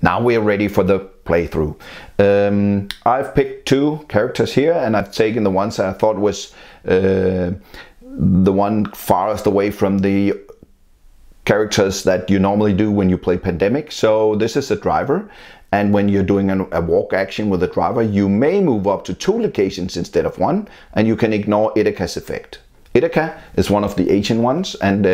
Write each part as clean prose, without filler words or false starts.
Now we are ready for the playthrough. I've picked 2 characters here, and I've taken the ones that I thought was the one farthest away from the characters that you normally do when you play Pandemic. So this is a driver, and when you're doing a walk action with a driver, you may move up to 2 locations instead of 1, and you can ignore Ithaca's effect. Ithaca is one of the ancient ones, and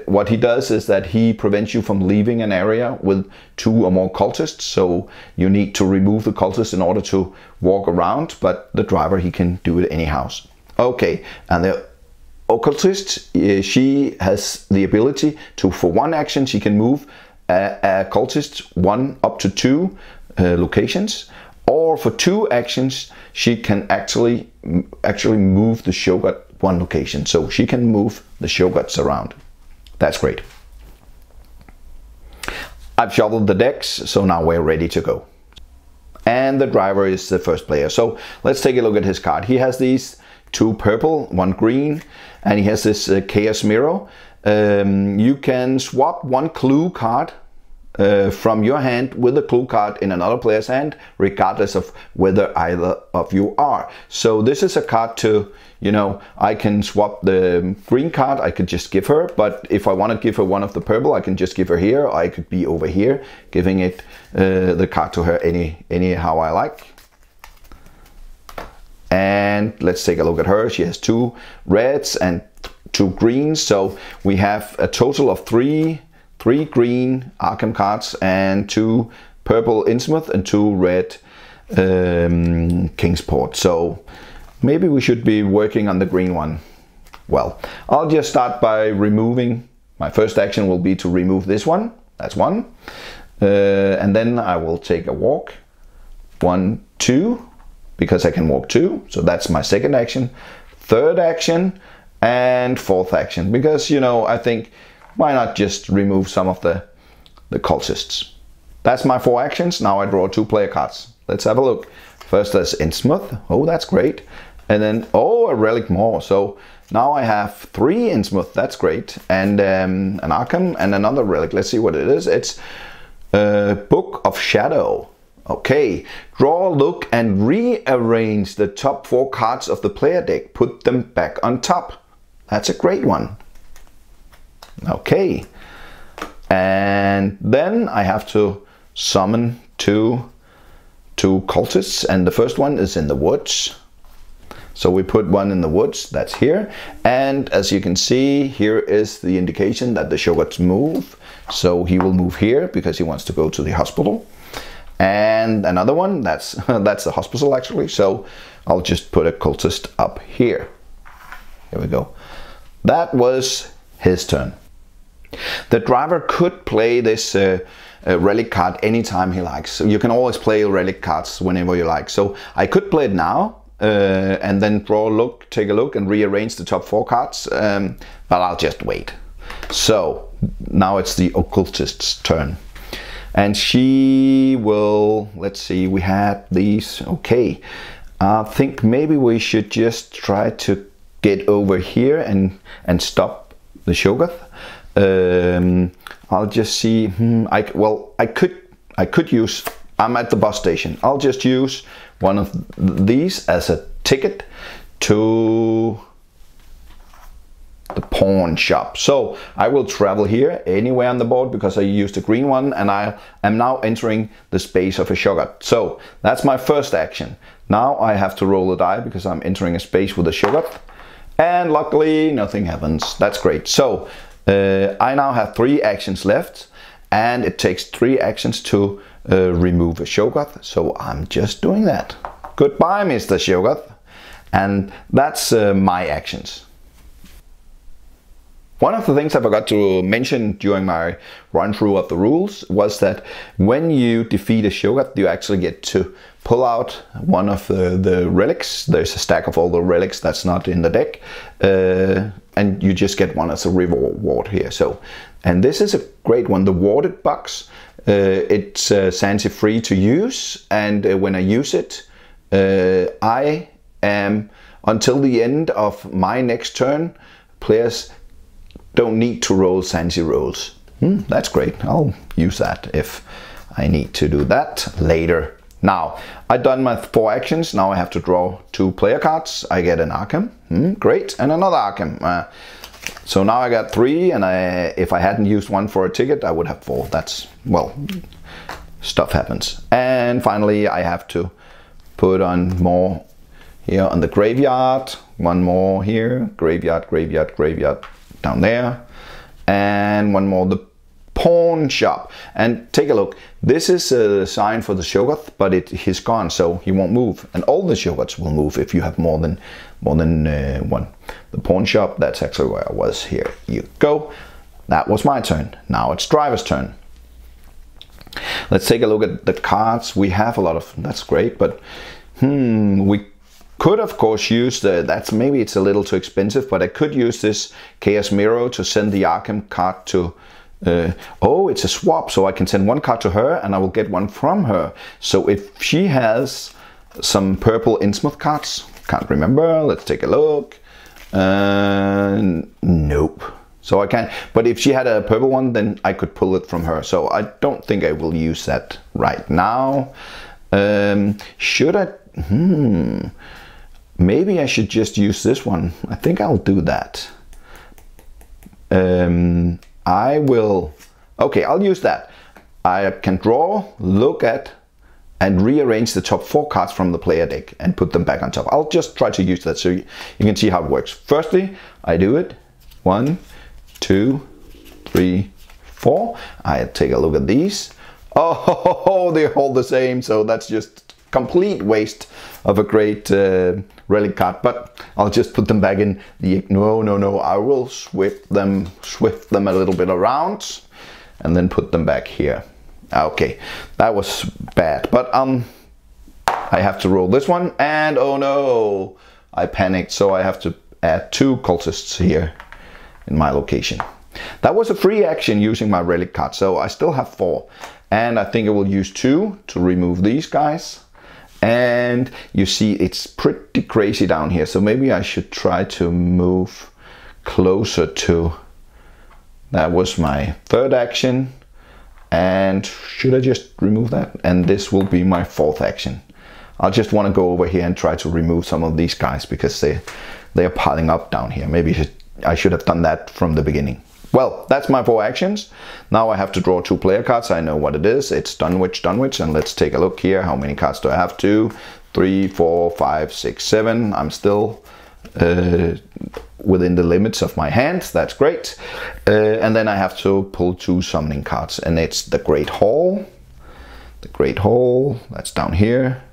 what he does is that he prevents you from leaving an area with 2 or more cultists, so you need to remove the cultists in order to walk around, but the driver, he can do it anyhow. Okay, and the occultist, she has the ability to, for 1 action, she can move a cultist 1 up to 2 locations, or for 2 actions, she can actually move the Shogun 1 location, so she can move the Shoguns around. That's great. I've shuffled the decks, so now we're ready to go. And the driver is the first player. So let's take a look at his card. He has these 2 purple, 1 green, and he has this Chaos Mirror. You can swap 1 clue card from your hand with a clue card in another player's hand, regardless of whether either of you are. So this is a card to, you know, I can swap the green card, I could just give her, but if I want to give her 1 of the purple, I can just give her here, or I could be over here, giving it the card to her anyhow I like. And let's take a look at her. She has 2 reds and 2 greens, so we have a total of 3 green Arkham cards and 2 purple Innsmouth and 2 red Kingsport. So maybe we should be working on the green one. Well, I'll just start by removing. My first action will be to remove this one. That's 1. And then I will take a walk. 1, 2, because I can walk 2. So that's my second action. Third action and fourth action, because, you know, I think, why not just remove some of the cultists? That's my 4 actions. Now I draw 2 player cards. Let's have a look. First there's Innsmouth. Oh, that's great. And then, oh, a relic more. So now I have 3 Innsmouth. That's great. And an Arkham and another relic. Let's see what it is. It's Book of Shadow. Okay. Draw, look, and rearrange the top 4 cards of the player deck. Put them back on top. That's a great one. Okay, and then I have to summon 2 cultists, and the first one is in the woods. So we put 1 in the woods, that's here. And as you can see, here is the indication that the Shoguns move. So he will move here because he wants to go to the hospital. And another one, that's the hospital actually. So I'll just put a cultist up here. Here we go. That was his turn. The driver could play this relic card anytime he likes. So you can always play relic cards whenever you like. So I could play it now and then draw a look, take a look and rearrange the top 4 cards, but I'll just wait. So now it's the occultist's turn. And she will, let's see, we had these, okay. I think maybe we should just try to get over here and stop the Shogoth. I'll just see. I could use. I'm at the bus station. I'll just use one of these as a ticket to the pawn shop. So I will travel here anywhere on the board because I used the green one, and I am now entering the space of a Shogoth. So that's my first action. Now I have to roll a die because I'm entering a space with a Shogoth, and luckily nothing happens. That's great. So I now have 3 actions left, and it takes 3 actions to remove a Shogoth. So I'm just doing that. Goodbye, Mr. Shogoth. And that's my actions. One of the things I forgot to mention during my run through of the rules was that when you defeat a Shogoth, you actually get to pull out one of the relics. There's a stack of all the relics that's not in the deck, and you just get one as a reward here. So, and this is a great one, the warded box. It's Sansi free to use, and when I use it, I am, until the end of my next turn, players don't need to roll Sansi rolls. That's great. I'll use that if I need to do that later. Now, I've done my 4 actions. Now I have to draw 2 player cards. I get an Arkham. Great. And another Arkham. So now I got 3, and if I hadn't used one for a ticket, I would have 4. That's, well, stuff happens. And finally, I have to put on more here on the graveyard. 1 more here. Graveyard, graveyard, graveyard down there. And 1 more the pawn shop. And take a look. This is a sign for the Shoggoth, but he's gone, so he won't move. And all the Shoggoths will move if you have more than 1. The pawn shop, that's actually where I was. Here you go. That was my turn. Now it's driver's turn. Let's take a look at the cards. We have a lot of, that's great, but we could of course use maybe it's a little too expensive, but I could use this Chaos Mirror to send the Arkham card to, oh, it's a swap, so I can send 1 card to her and I will get 1 from her. So if she has some purple Innsmouth cards, can't remember, let's take a look. Nope. So I can't, but if she had a purple one, then I could pull it from her. So I don't think I will use that right now. Should I? Maybe I should just use this one. I think I'll do that. I will, okay, I'll use that. I can draw, look at, and rearrange the top 4 cards from the player deck and put them back on top. I'll just try to use that so you can see how it works. Firstly, I do it. 1, 2, 3, 4. I take a look at these. Oh, they're all the same, so that's just complete waste of a great relic card, but I'll just put them back in the, no, I will swift them a little bit around and then put them back here. Okay, that was bad, but I have to roll this one, and oh no, I panicked, so I have to add 2 cultists here in my location. That was a free action using my relic card, so I still have 4, and I think I will use 2 to remove these guys. And you see it's pretty crazy down here, so maybe I should try to move closer to, that was my 3rd action, and should I just remove that? And this will be my 4th action. I just want to go over here and try to remove some of these guys because they are piling up down here. Maybe I should have done that from the beginning. Well, that's my 4 actions. Now I have to draw 2 player cards. I know what it is. It's Dunwich, and let's take a look here. How many cards do I have? 2, 3, 4, 5, 6, 7. I'm still within the limits of my hand. That's great. And then I have to pull 2 summoning cards, and it's the Great Hall. The Great Hall, that's down here.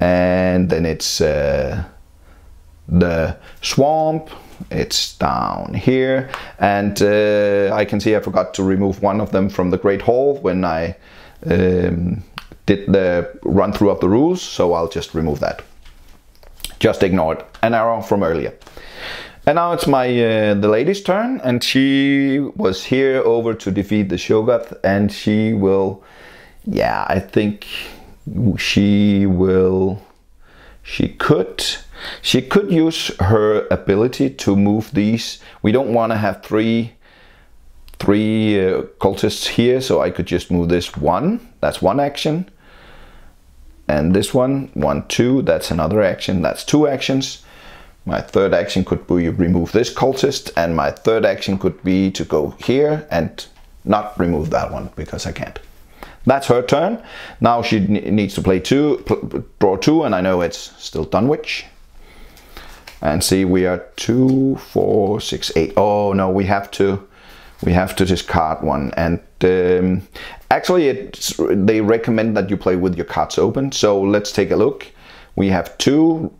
And then it's the Swamp. It's down here, and I can see I forgot to remove 1 of them from the Great Hall when I did the run through of the rules, so I'll just remove that. Just ignore it. An error from earlier. And now it's my the lady's turn, and she was here over to defeat the Shoggoth, and she will, yeah, I think she will, she could use her ability to move these. We don't want to have three cultists here, so I could just move this 1. That's 1 action. And this one, 1, 2, that's another action. That's 2 actions. My 3rd action could be remove this cultist, and my 3rd action could be to go here and not remove that one because I can't. That's her turn. Now she needs to play 2, draw 2, and I know it's still Dunwich. And see, we are 2, 4, 6, 8. Oh no, we have to discard 1. And actually, they recommend that you play with your cards open. So let's take a look. We have 2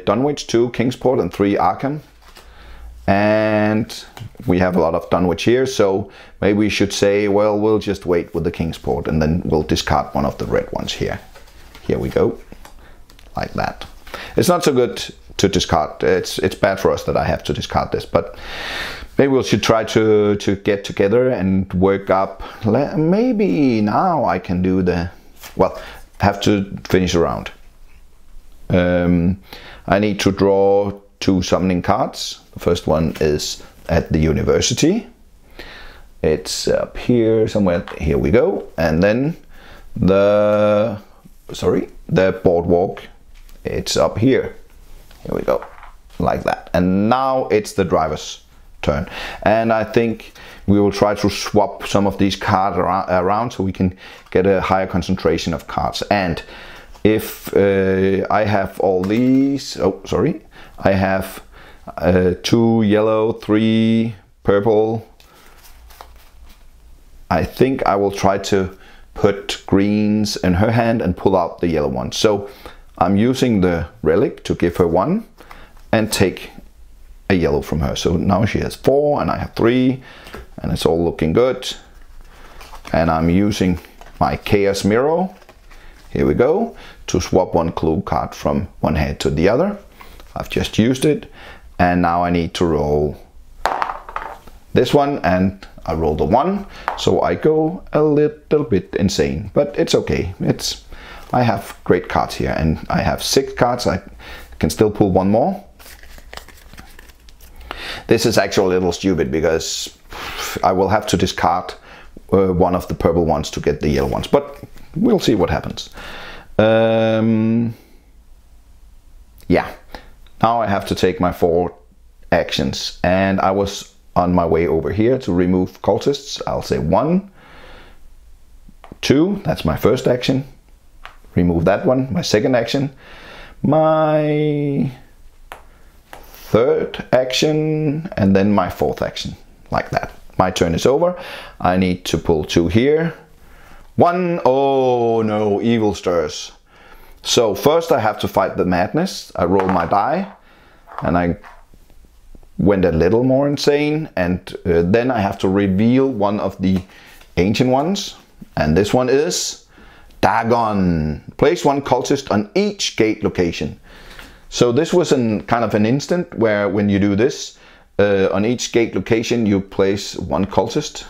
Dunwich, 2 Kingsport, and 3 Arkham. And we have a lot of Dunwich here, so maybe we should say, well, we'll just wait with the Kingsport, and then we'll discard 1 of the red ones here. Here we go, like that. It's not so good to discard. It's bad for us that I have to discard this, but maybe we should try to get together and work up. Maybe now I can do the, well, have to finish a round. I need to draw 2 summoning cards. The first one is at the university. It's up here somewhere. Here we go. And then the boardwalk, it's up here. Here we go, like that. And now it's the driver's turn. And I think we will try to swap some of these cards around so we can get a higher concentration of cards. And if I have all these, I have 2 yellow, 3 purple. I think I will try to put greens in her hand and pull out the yellow one. So I'm using the relic to give her 1 and take a yellow from her. So now she has 4 and I have 3, and it's all looking good. And I'm using my chaos mirror, here we go, to swap 1 clue card from one hand to the other. I've just used it, and now I need to roll this one, and I roll the 1, so I go a little bit insane, but it's okay. I have great cards here, and I have 6 cards. I can still pull 1 more. This is actually a little stupid because I will have to discard one of the purple ones to get the yellow ones, but we'll see what happens. Yeah, now I have to take my 4 actions, and I was on my way over here to remove cultists. I'll say 1, 2, that's my first action. Remove that one, my second action. My third action, and then my 4th action, like that. My turn is over. I need to pull 2 here. 1, oh no, evil stirs. So first I have to fight the madness. I roll my die, and I went a little more insane, and then I have to reveal one of the ancient ones, and this one is Dagon. Place 1 cultist on each gate location. So this was kind of an instant where when you do this, on each gate location you place 1 cultist,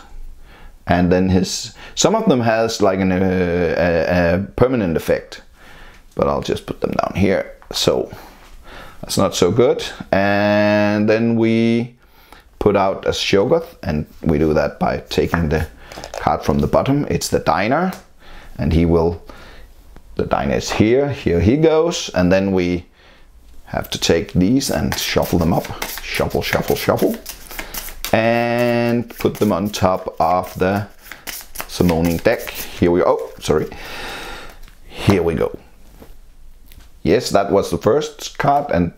and then some of them has like a permanent effect, but I'll just put them down here. So that's not so good. And then we put out a Shoggoth, and we do that by taking the card from the bottom. It's the diner, and the diner is here he goes, and then we have to take these and shuffle them up. Shuffle, shuffle, shuffle. And put them on top of the summoning deck. Here we go. Oh, sorry. Here we go. Yes, that was the first card, and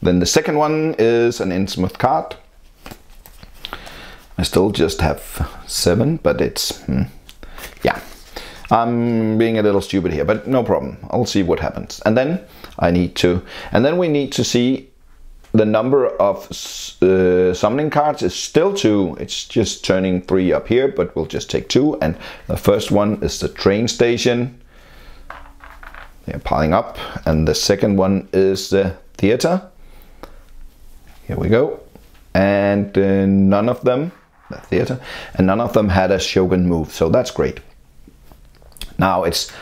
then the second one is an Innsmouth card. I still just have 7, but it's, yeah. I'm being a little stupid here, but no problem. I'll see what happens. And then we need to see the number of summoning cards is still 2. It's just turning 3 up here, but we'll just take 2. And the first one is the train station. They're piling up. And the second one is the theater. Here we go. And none of them, the theater, and none of them had a Shogun move, so that's great. Now it's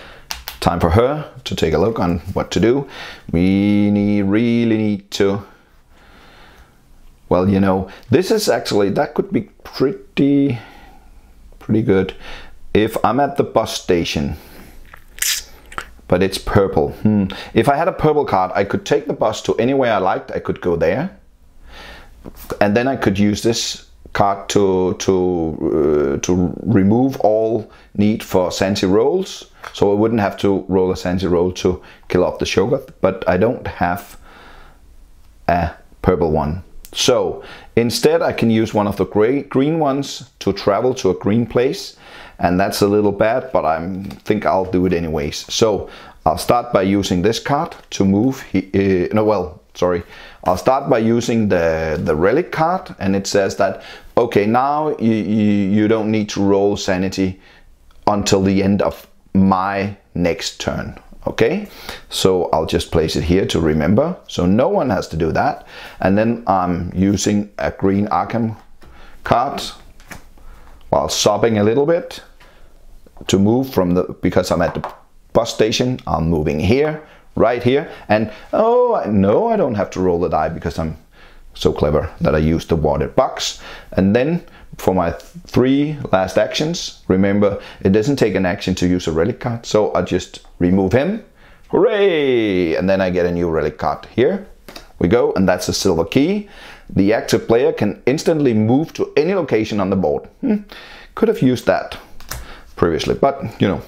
time for her to take a look on what to do. We really need to, well, you know, this is actually, that could be pretty good if I'm at the bus station, but it's purple. If I had a purple card, I could take the bus to anywhere I liked. I could go there, and then I could use this card to remove all need for Santi rolls, so I wouldn't have to roll a Santi roll to kill off the Shoggoth, but I don't have a purple one. So instead I can use one of the green ones to travel to a green place, and that's a little bad, but I think I'll do it anyways. So I'll start by using this card to move, I'll start by using the relic card, and it says that, okay, now you don't need to roll sanity until the end of my next turn. Okay, so I'll just place it here to remember, so no one has to do that. And then I'm using a green Arkham card while sobbing a little bit to move from because I'm at the bus station, I'm moving here, right here, and oh no, I don't have to roll the die because I'm So clever that I used the warded box. And then for my 3 last actions, remember it doesn't take an action to use a relic card, so I just remove him. Hooray! And then I get a new relic card. Here we go, and that's a silver key. The active player can instantly move to any location on the board. Could have used that previously, but you know,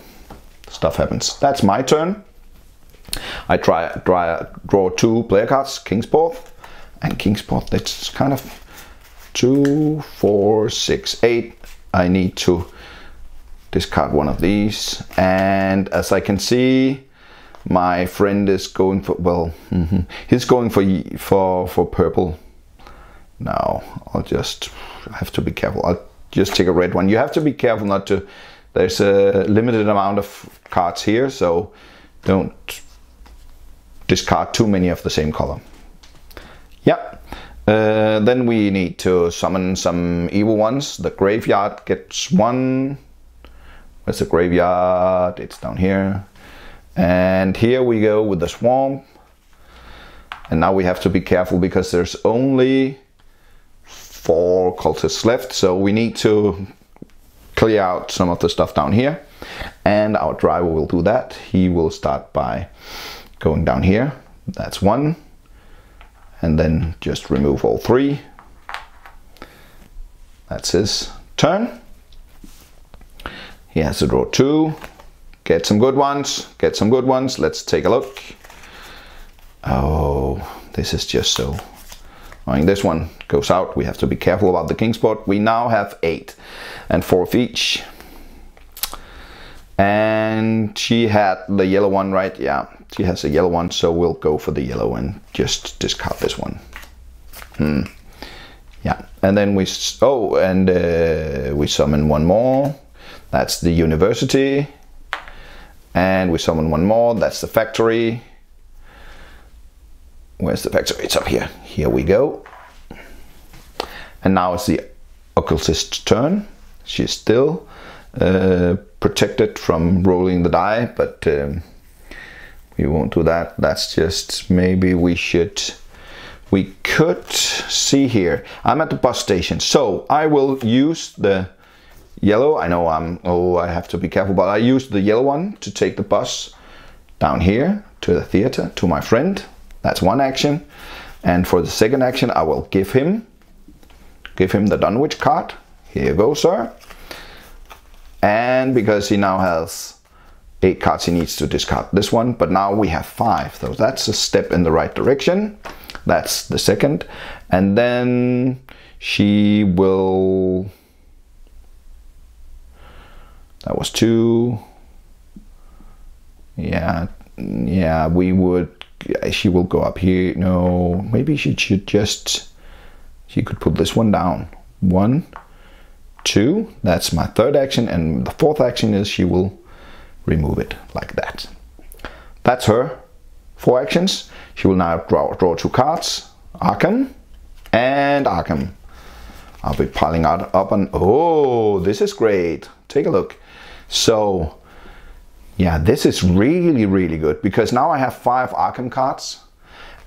stuff happens. That's my turn. I draw 2 player cards, Kingsport and Kingsport. That's kind of 2, 4, 6, 8. I need to discard one of these, and as I can see, my friend is going for, well, he's going for purple. Now I have to be careful. I'll just take a red one. You have to be careful not to. There's a limited amount of cards here, so don't discard too many of the same color. Yeah. Then we need to summon some evil ones. The graveyard gets 1. Where's the graveyard? It's down here. And here we go with the swamp. And now we have to be careful because there's only 4 cultists left. So we need to clear out some of the stuff down here. And our driver will do that. He will start by going down here. That's 1. And then just remove all 3. That's his turn. He has to draw 2. Get some good ones. Get some good ones. Let's take a look. Oh, this is just so annoying. This one goes out. We have to be careful about the Kingsport. We now have 8 and 4 of each. And she had the yellow one, right? Yeah, she has a yellow one, so we'll go for the yellow and just discard this one. Yeah, and then we we summon one more. That's the university. And we summon one more. That's the factory. Where's the factory? It's up here. Here we go. And now it's the occultist's turn. She's still protected from rolling the die, but we won't do that. That's just, maybe we could see here. I'm at the bus station, so I will use the yellow. I know I have to be careful, but I use the yellow one to take the bus down here to the theater to my friend. That's one action. And for the second action, I will give him the Dunwich card. Here you go, sir. And because he now has 8 cards, he needs to discard this one. But now we have 5, so that's a step in the right direction. That's the second. And then she will... That was 2. Yeah, she will go up here. No, maybe she could put this one down. 1, 2, that's my third action, and the fourth action is she will remove it like that. That's her 4 actions. She will now draw 2 cards, Arkham and Arkham. I'll be piling out up on, oh, this is great. Take a look. So yeah, this is really, really good because now I have 5 Arkham cards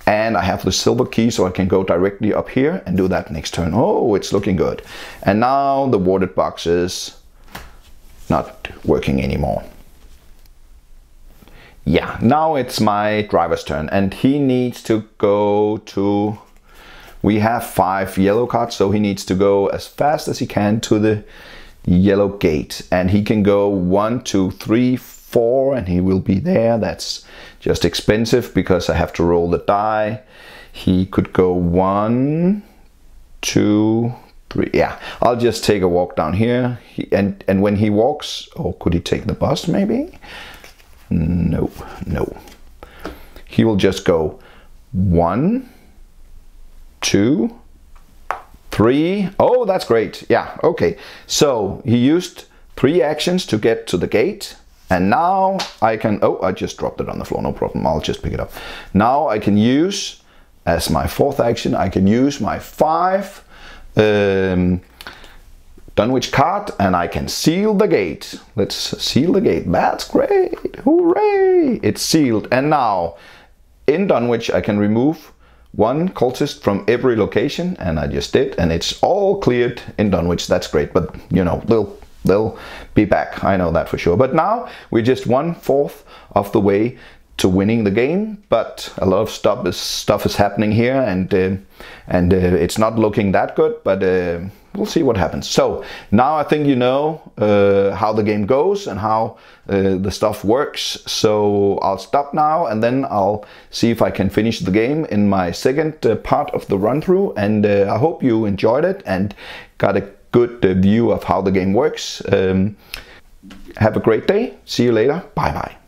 and I have the silver key, so I can go directly up here and do that next turn. Oh, it's looking good. And now the warded box is not working anymore. Yeah, now it's my driver's turn and he needs to go to... We have 5 yellow cards, so he needs to go as fast as he can to the yellow gate. And he can go 1, 2, 3, 4, and he will be there. That's just expensive because I have to roll the die. He could go 1, 2, 3. Yeah, I'll just take a walk down here. And when he walks, or could he take the bus maybe? No. He will just go 1, 2, 3. Oh, that's great. Yeah, okay. So he used 3 actions to get to the gate. And now I can, oh, I just dropped it on the floor, no problem. I'll just pick it up. Now I can use, as my 4th action, I can use my 5 Dunwich card and I can seal the gate. Let's seal the gate. That's great. Hooray. It's sealed. And now in Dunwich I can remove one cultist from every location, and I just did, and it's all cleared in Dunwich. That's great, but you know, they'll be back, I know that for sure. But now we're just 1/4 of the way to winning the game, but a lot of stuff is happening here, and it's not looking that good, but we'll see what happens. So now I think you know how the game goes and how the stuff works. So I'll stop now, and then I'll see if I can finish the game in my second part of the run through. And I hope you enjoyed it and got a good view of how the game works. Have a great day. See you later. Bye bye.